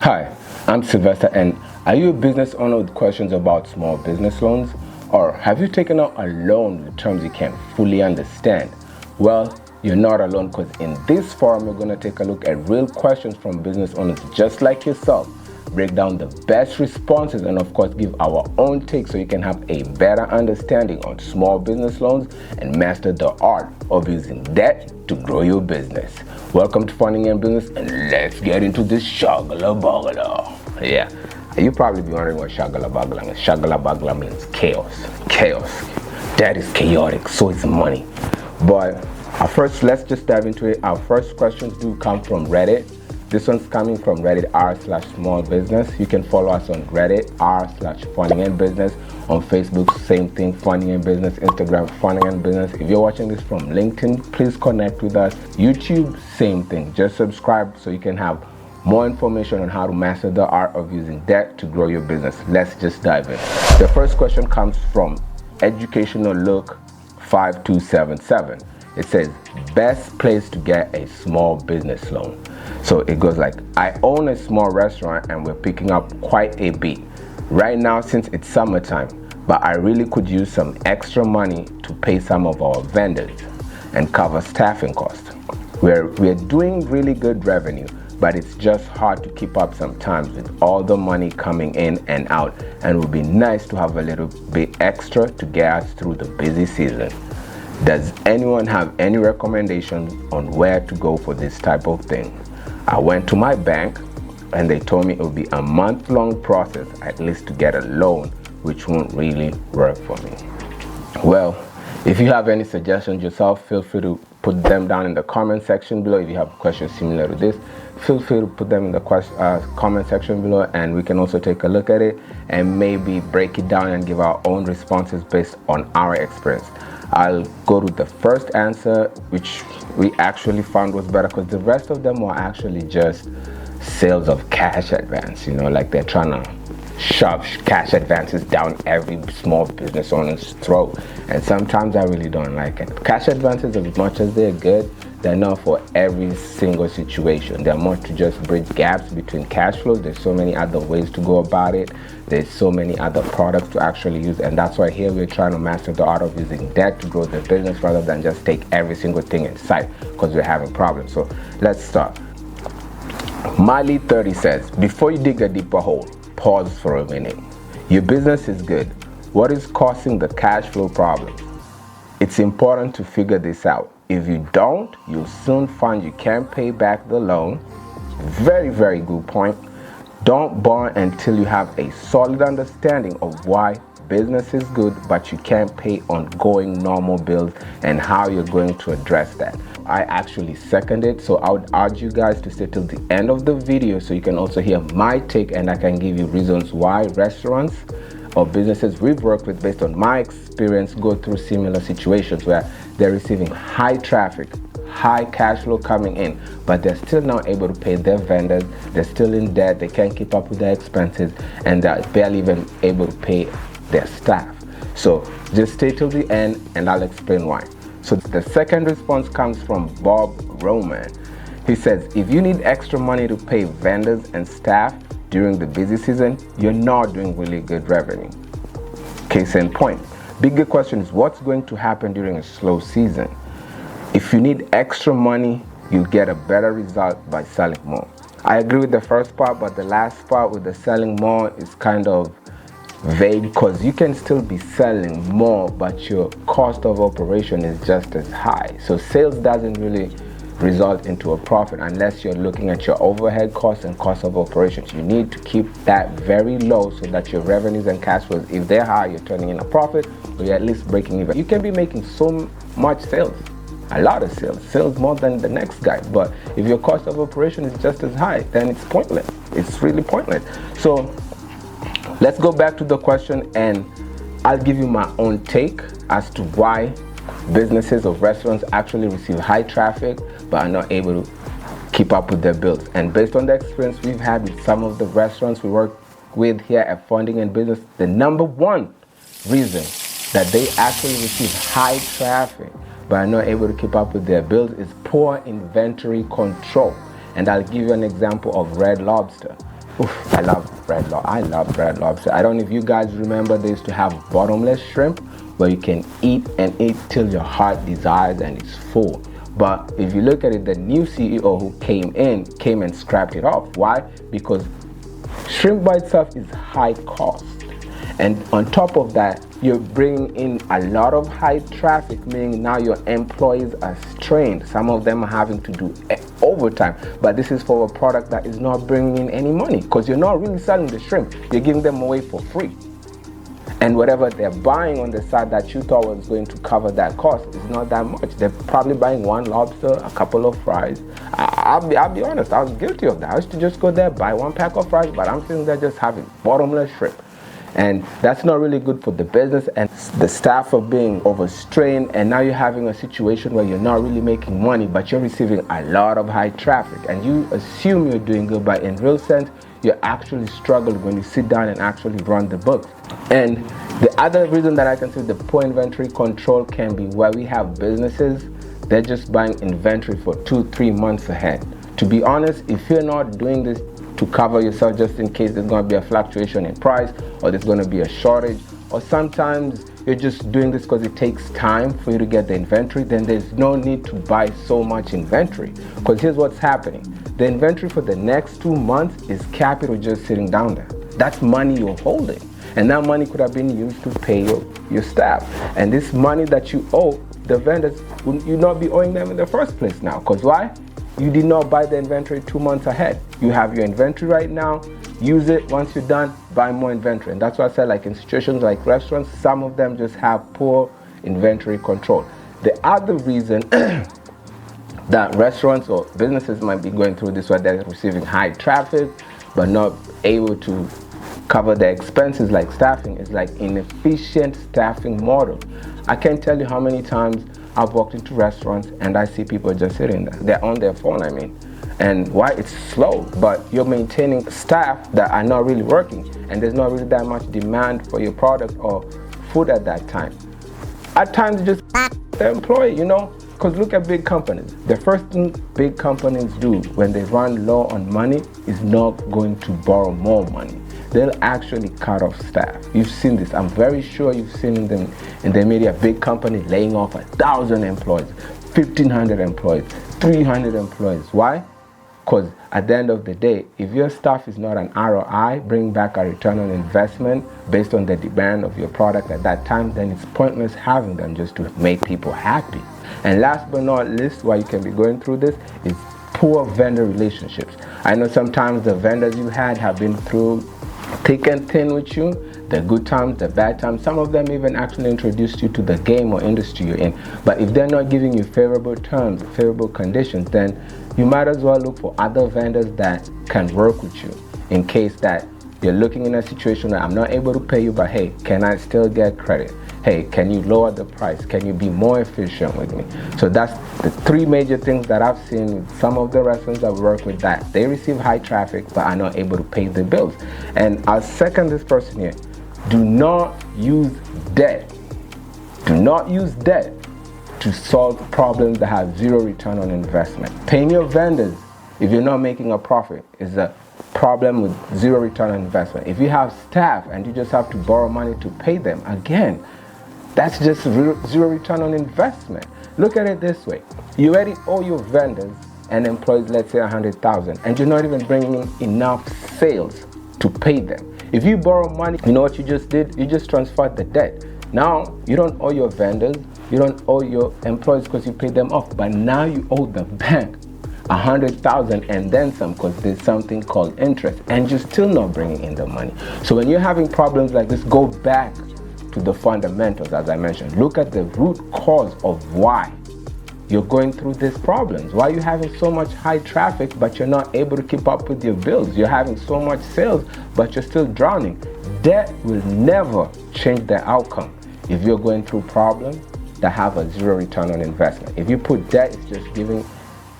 Hi, I'm Sylvester, and are you a business owner with questions about small business loans? Or have you taken out a loan with terms you can't fully understand? Well, you're not alone, because in this forum, we're going to take a look at real questions from business owners just like yourself, break down the best responses, and of course, give our own take so you can have a better understanding on small business loans and master the art of using debt to grow your business. Welcome to Funding and Business, and let's get into this shagala bagala. Yeah, you probably be wondering what shagala bagala means. Shagala bagala means chaos. Chaos. That is chaotic, so is money. But first, let's just dive into it. Our first questions do come from Reddit. This one's coming from Reddit r/small business. You can follow us on Reddit r/funding and business. On Facebook, same thing, funding and business. Instagram, funding and business. If you're watching this from LinkedIn, please connect with us. YouTube, same thing. Just subscribe so you can have more information on how to master the art of using debt to grow your business. Let's just dive in. The first question comes from Educational Look 5277. It says, best place to get a small business loan. So it goes like, I own a small restaurant and we're picking up quite a bit right now since it's summertime, but I really could use some extra money to pay some of our vendors and cover staffing costs. We're doing really good revenue, but it's just hard to keep up sometimes with all the money coming in and out, and it would be nice to have a little bit extra to get us through the busy season. Does anyone have any recommendations on where to go for this type of thing? I went to my bank and they told me it would be a month-long process at least to get a loan, which won't really work for me. Well, if you have any suggestions yourself, feel free to put them down in the comment section below. If you have questions similar to this, feel free to put them in the comment section below, and we can also take a look at it and maybe break it down and give our own responses based on our experience. I'll go to the first answer, which we actually found was better, because the rest of them were actually just sales of cash advance, like they're trying to shove cash advances down every small business owner's throat, and sometimes I really don't like it. Cash advances, as much as they're good, they're not for every single situation. They're more to just bridge gaps between cash flows. There's so many other ways to go about it. There's so many other products to actually use, and that's why here we're trying to master the art of using debt to grow the business rather than just take every single thing in sight, because we're having problems. So let's start. Miley 30 says, before you dig a deeper hole, pause for a minute. Your business is good. What is causing the cash flow problem? It's important to figure this out. If you don't, you'll soon find you can't pay back the loan. Very, very good point. Don't borrow until you have a solid understanding of why business is good, but you can't pay ongoing normal bills and how you're going to address that. I actually second it, so I would urge you guys to stay till the end of the video so you can also hear my take, and I can give you reasons why restaurants or businesses we've worked with based on my experience go through similar situations where they're receiving high traffic, high cash flow coming in, but they're still not able to pay their vendors. They're still in debt. They can't keep up with their expenses, and they're barely even able to pay their staff. So just stay till the end and I'll explain why. So the second response comes from Bob Roman. He says, if you need extra money to pay vendors and staff during the busy season, you're not doing really good revenue. Case in point. Bigger question is, what's going to happen during a slow season? If you need extra money, you get a better result by selling more. I agree with the first part, but the last part with the selling more is kind of vague, because you can still be selling more, but your cost of operation is just as high. So sales doesn't really result into a profit unless you're looking at your overhead costs and cost of operations. You need to keep that very low so that your revenues and cash flows, if they're high, you're turning in a profit, or you're at least breaking even. You can be making so much sales, a lot of sales more than the next guy, but if your cost of operation is just as high, then it's pointless. It's really pointless. So let's go back to the question, and I'll give you my own take as to why businesses or restaurants actually receive high traffic but are not able to keep up with their bills. And based on the experience we've had with some of the restaurants we work with here at Funding and Business, the number one reason that they actually receive high traffic but are not able to keep up with their bills is poor inventory control. And I'll give you an example of Red Lobster. Oof, I love red lobster. I love red lobster. I don't know if you guys remember they used to have bottomless shrimp where you can eat and eat till your heart desires and it's full. But if you look at it, the new CEO who came and scrapped it off. Why? Because shrimp by itself is high cost. And on top of that, you're bringing in a lot of high traffic, meaning now your employees are strained. Some of them are having to do overtime, but this is for a product that is not bringing in any money because you're not really selling the shrimp. You're giving them away for free. And whatever they're buying on the side that you thought was going to cover that cost is not that much. They're probably buying one lobster, a couple of fries. I'll be honest, I was guilty of that. I used to just go there, buy one pack of fries, but I'm sitting there just having bottomless shrimp. And that's not really good for the business, and the staff are being overstrained, and now you're having a situation where you're not really making money, but you're receiving a lot of high traffic, and you assume you're doing good, but in real sense, you're actually struggling when you sit down and actually run the books. And the other reason that I can see the poor inventory control can be where we have businesses, they're just buying inventory for 2-3 months ahead. To be honest, if you're not doing this to cover yourself just in case there's going to be a fluctuation in price or there's going to be a shortage, or sometimes you're just doing this because it takes time for you to get the inventory, then there's no need to buy so much inventory. Because here's what's happening. The inventory for the next 2 months is capital just sitting down there. That's money you're holding. And that money could have been used to pay your staff. And this money that you owe the vendors, you not be owing them in the first place now. Because why? You did not buy the inventory 2 months ahead. You have your inventory right now, use it. Once you're done, buy more inventory. And that's why I said, like in situations like restaurants, some of them just have poor inventory control. The other reason that restaurants or businesses might be going through this, where they're receiving high traffic but not able to cover their expenses like staffing, is like inefficient staffing model. I can't tell you how many times I've walked into restaurants and I see people just sitting there. They're on their phone, And why? It's slow, but you're maintaining staff that are not really working, and there's not really that much demand for your product or food at that time. At times, just the employee, because look at big companies. The first thing big companies do when they run low on money is not going to borrow more money. They'll actually cut off staff. You've seen this. I'm very sure you've seen them in the media, big company laying off 1,000 employees, 1,500 employees, 300 employees. Why? Because at the end of the day, if your staff is not an ROI, bring back a return on investment based on the demand of your product at that time, then it's pointless having them just to make people happy. And last but not least, why you can be going through this is poor vendor relationships. I know sometimes the vendors you had have been through thick and thin with you, the good times, the bad times. Some of them even actually introduced you to the game or industry you're in. But if they're not giving you favorable terms, favorable conditions, then you might as well look for other vendors that can work with you in case that you're looking in a situation where I'm not able to pay you, but hey, can I still get credit? Hey, can you lower the price? Can you be more efficient with me? So that's the 3 major things that I've seen with some of the restaurants I've worked with, that they receive high traffic but are not able to pay the bills. And I'll second this person here. Do not use debt. Do not use debt to solve problems that have zero return on investment. Paying your vendors, if you're not making a profit, is a problem with zero return on investment. If you have staff and you just have to borrow money to pay them, again, that's just zero return on investment. Look at it this way. You already owe your vendors and employees, let's say 100,000, and you're not even bringing in enough sales to pay them. If you borrow money, you know what you just did? You just transferred the debt. Now, you don't owe your vendors, you don't owe your employees because you paid them off, but now you owe the bank 100,000 and then some, because there's something called interest, and you're still not bringing in the money. So when you're having problems like this, go back to the fundamentals, as I mentioned. Look at the root cause of why you're going through these problems. Why are you having so much high traffic but you're not able to keep up with your bills? You're having so much sales but you're still drowning. Debt will never change the outcome if you're going through problems that have a zero return on investment. If you put debt, it's just giving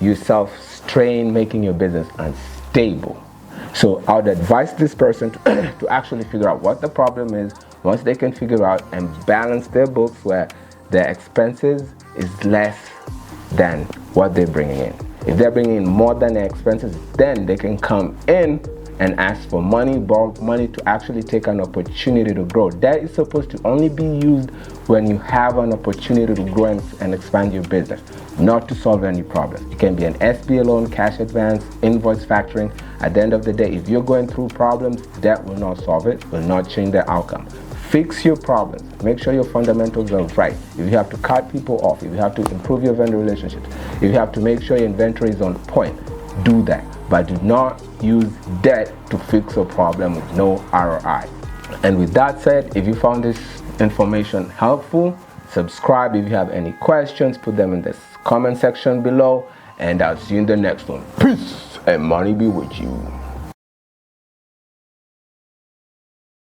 yourself strain, making your business unstable. So I would advise this person to actually figure out what the problem is. Once they can figure out and balance their books where their expenses is less than what they're bringing in. If they're bringing in more than their expenses, then they can come in and ask for money, borrow money to actually take an opportunity to grow. Debt is supposed to only be used when you have an opportunity to grow and expand your business, not to solve any problems. It can be an SBA loan, cash advance, invoice factoring. At the end of the day, if you're going through problems, debt will not solve it, will not change the outcome. Fix your problems. Make sure your fundamentals are right. If you have to cut people off, if you have to improve your vendor relationships, if you have to make sure your inventory is on point, do that. But do not use debt to fix a problem with no ROI. And with that said, if you found this information helpful, subscribe. If you have any questions, put them in the comment section below, and I'll see you in the next one. Peace and money be with you.